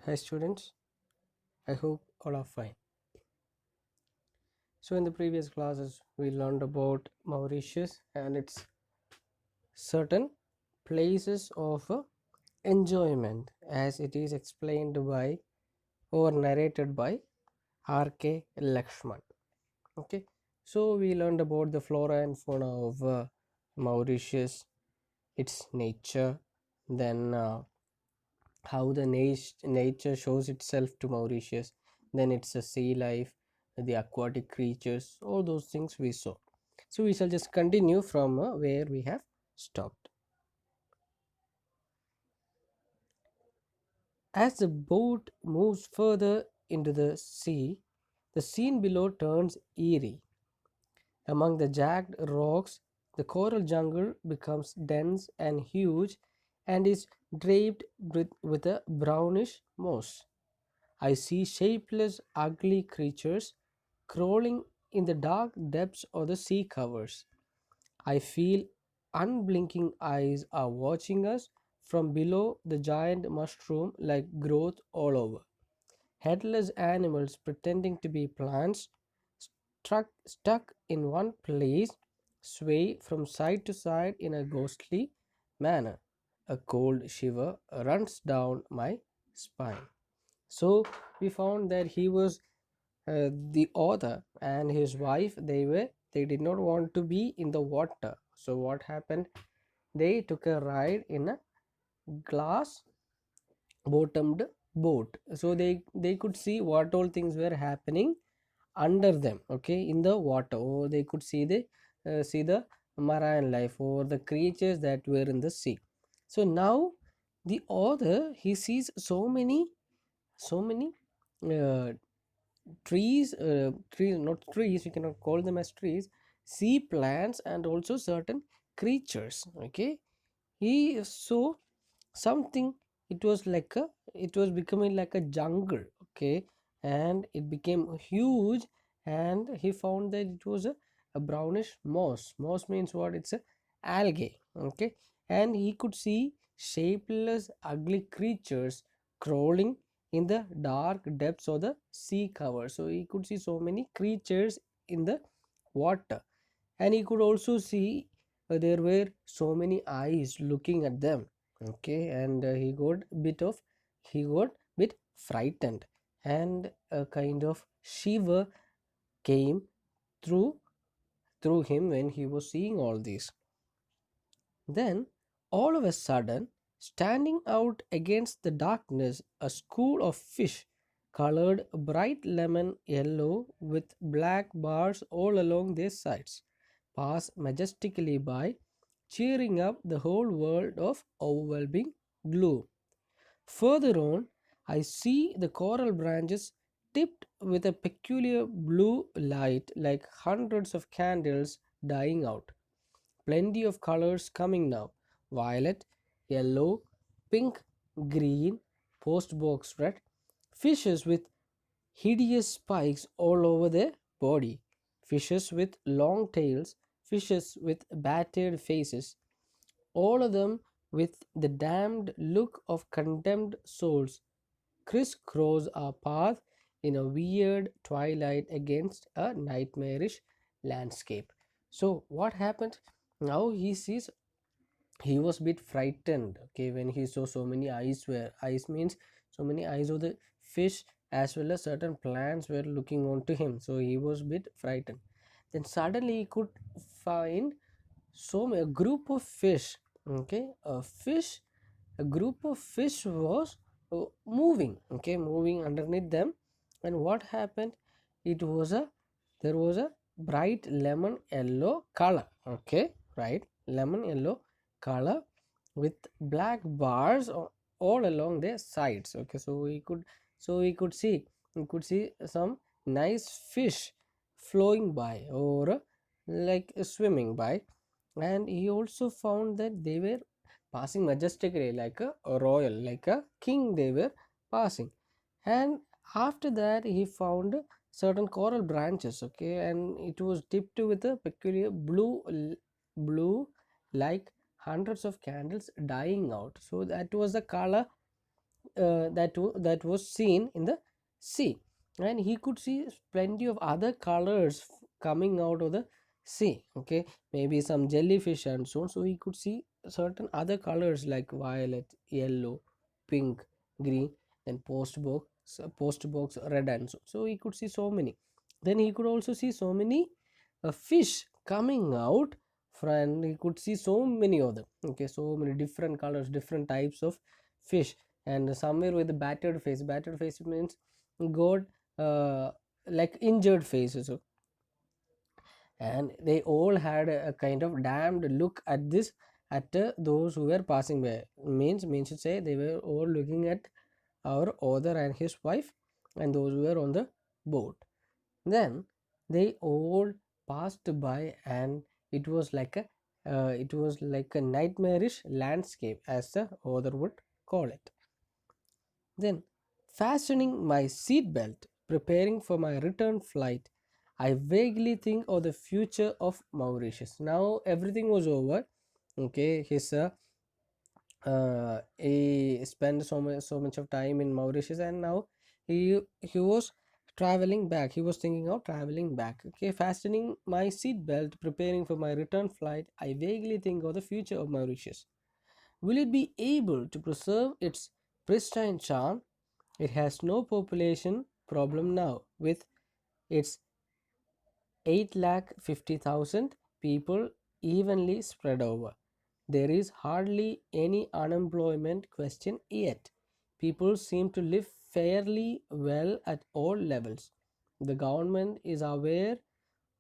Hi students, I hope all are fine. So in the previous classes we learned about Mauritius and its certain places of enjoyment as it is explained by or narrated by R.K. Lakshman. Okay, so we learned about the flora and fauna of Mauritius, its nature, then how the nature shows itself to Mauritius, then it's a sea life, the aquatic creatures, all those things we saw. So we shall just continue from where we have stopped. As the boat moves further into the sea, the scene below turns eerie. Among the jagged rocks, the coral jungle becomes dense and huge and is draped with a brownish moss. I see shapeless, ugly creatures crawling in the dark depths of the sea covers. I feel unblinking eyes are watching us from below the giant mushroom like growth all over. Headless animals pretending to be plants stuck in one place sway from side to side in a ghostly manner. A cold shiver runs down my spine. So we found that he was the author and his wife, they did not want to be in the water. So what happened, they took a ride in a glass bottomed boat, so they could see what all things were happening under them, okay, in the water, or they could see the marine life or the creatures that were in the sea. So now the author, he sees so many uh, trees, not trees, we cannot call them as trees, sea plants and also certain creatures, okay. He saw something, it was like a, it was becoming like a jungle, okay, and it became huge, and he found that it was a brownish moss means what, it's a algae, okay. And he could see shapeless ugly creatures crawling in the dark depths of the sea cover. So he could see so many creatures in the water, and he could also see there were so many eyes looking at them, okay. And he got bit frightened, and a kind of shiver came through him when he was seeing all this. Then, all of a sudden, standing out against the darkness, a school of fish, colored bright lemon yellow with black bars all along their sides, pass majestically by, cheering up the whole world of overwhelming gloom. Further on, I see the coral branches tipped with a peculiar blue light like hundreds of candles dying out. Plenty of colors coming now: violet, yellow, pink, green, postbox red, fishes with hideous spikes all over their body, fishes with long tails, fishes with battered faces, all of them with the damned look of condemned souls, crisscross our path in a weird twilight against a nightmarish landscape. So, what happened? Now he sees, he was a bit frightened, okay, when he saw so many eyes, were eyes means so many eyes of the fish as well as certain plants were looking onto him, so he was a bit frightened. Then suddenly he could find a group of fish, okay, a group of fish was moving, okay, moving underneath them. And what happened, it was a, there was a bright lemon yellow color, okay, right, lemon yellow color with black bars all along their sides, okay. So we could see, some nice fish flowing by, or like swimming by. And he also found that they were passing majestically like a royal, like a king they were passing. And after that he found certain coral branches, okay, and it was tipped with a peculiar blue like hundreds of candles dying out. So that was the color that was seen in the sea, and he could see plenty of other colors coming out of the sea. Okay, maybe some jellyfish and so on. So he could see certain other colors like violet, yellow, pink, green, and post box red, and so he could see so many. Then he could also see so many fish coming out, and he could see so many of them. Okay, so many different colors, different types of fish, and somewhere with a battered face means got uh, like injured faces. So, and they all had a kind of damned look at this, at those who were passing by. Means to say they were all looking at our author and his wife and those who were on the boat. Then they all passed by, and it was like a nightmarish landscape, as the author would call it. Then, fastening my seatbelt, preparing for my return flight, I vaguely think of the future of Mauritius. Now everything was over. Okay, he spent so much of time in Mauritius, and now he was traveling back. He was thinking of traveling back. Okay, fastening my seatbelt, preparing for my return flight, I vaguely think of the future of Mauritius. Will it be able to preserve its pristine charm? It has no population problem now, with its 8,50,000 people evenly spread over. There is hardly any unemployment question yet. People seem to live fairly well at all levels. The government is aware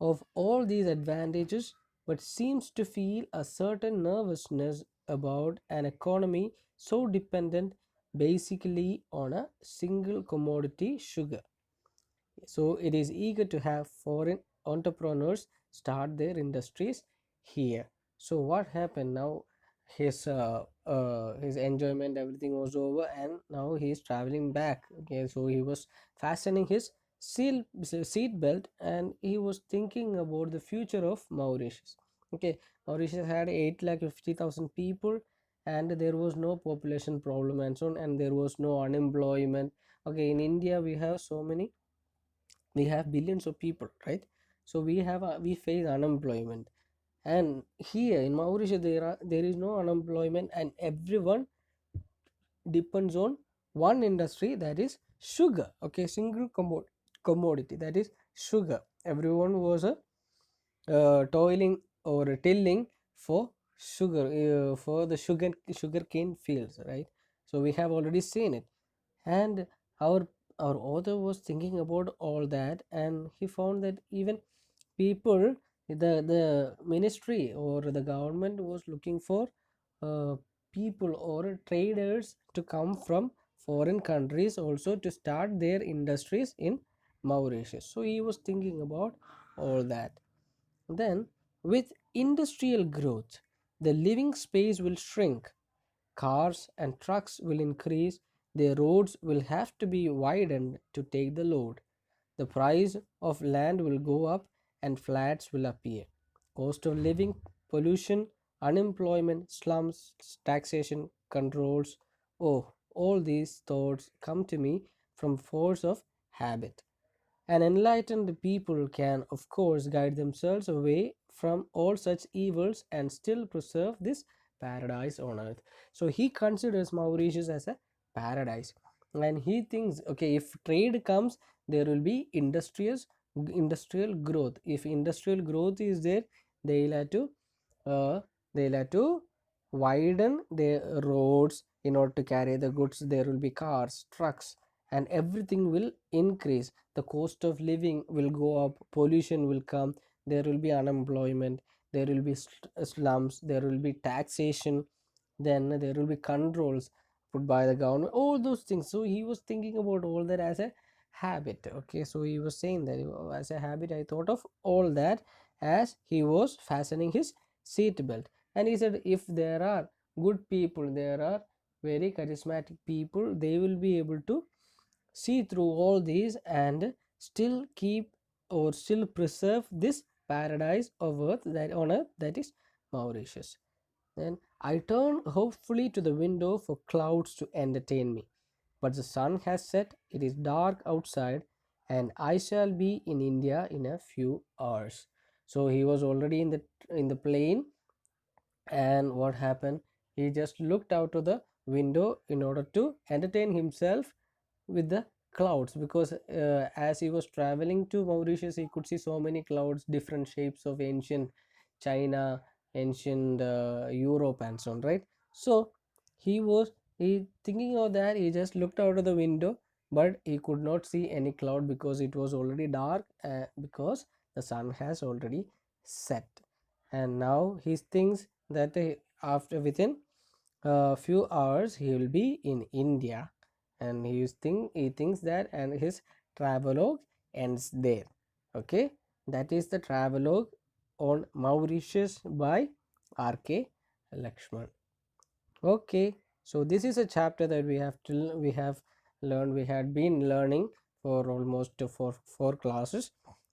of all these advantages but seems to feel a certain nervousness about an economy so dependent basically on a single commodity, sugar. So it is eager to have foreign entrepreneurs start their industries here. So what happened now? His enjoyment, everything was over, and now he is traveling back. Okay, so he was fastening his seat belt, and he was thinking about the future of Mauritius. Okay, Mauritius had 8,50,000 people, and there was no population problem and so on, and there was no unemployment. Okay, in India we have so many, we have billions of people, right? So we face unemployment, and here in Mauritius there is no unemployment, and everyone depends on one industry, that is sugar. Okay, single commodity, that is sugar. Everyone was toiling or tilling for sugar, for the sugarcane fields, right? So we have already seen it, and our our author was thinking about all that, and he found that even people, the ministry or the government was looking for uh, people or traders to come from foreign countries also to start their industries in Mauritius. So he was thinking about all that. Then, with industrial growth, the living space will shrink. Cars and trucks will increase, their roads will have to be widened to take the load. The price of land will go up and flats will appear. Cost of living, pollution, unemployment, slums, taxation, controls. Oh, all these thoughts come to me from force of habit. An enlightened people can, of course, guide themselves away from all such evils and still preserve this paradise on earth. So he considers Mauritius as a paradise, and he thinks, okay, if trade comes, there will be industrial growth. If industrial growth is there, they'll have to uh, they'll have to widen their roads in order to carry the goods. There will be cars, trucks, and everything will increase. The cost of living will go up, pollution will come, there will be unemployment, there will be slums, there will be taxation, then there will be controls put by the government, all those things. So he was thinking about all that as a habit. Okay, so he was saying that, as a habit I thought of all that as he was fastening his seat belt. And he said, if there are good people, there are very charismatic people, they will be able to see through all these and still keep or still preserve this paradise of earth, that on earth, that is Mauritius. Then I turned hopefully to the window for clouds to entertain me. but the sun has set, it is dark outside, and I shall be in India in a few hours. So he was already in the plane, and what happened? He just looked out of the window in order to entertain himself with the clouds, because as he was traveling to Mauritius, he could see so many clouds, different shapes of ancient China, ancient Europe, and so on, right? So he was he thinking of that. He just looked out of the window, but he could not see any cloud because it was already dark, because the sun has already set. And now he thinks that after within a few hours he will be in India, and he thinks that, and his travelogue ends there. Okay, that is the travelogue on Mauritius by R.K. Lakshman. Okay, so this is a chapter that we have learned, we had been learning for almost four classes.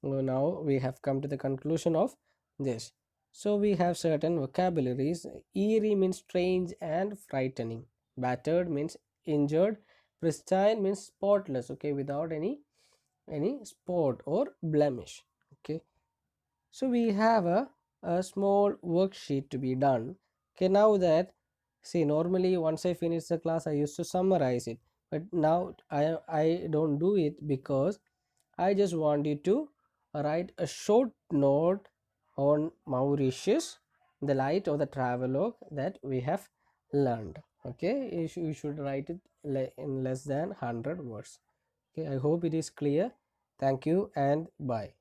Now we have come to the conclusion of this. So we have certain vocabularies. Eerie means strange and frightening. Battered means injured. Pristine means spotless, okay, without any spot or blemish. Okay, so we have a small worksheet to be done. Okay, now that, see, normally once I finish the class I used to summarize it, but now I don't do it because I just want you to write a short note on Mauritius, the light of the travelogue that we have learned. Okay, you should write it in less than 100 words. Okay, I hope it is clear. Thank you and bye.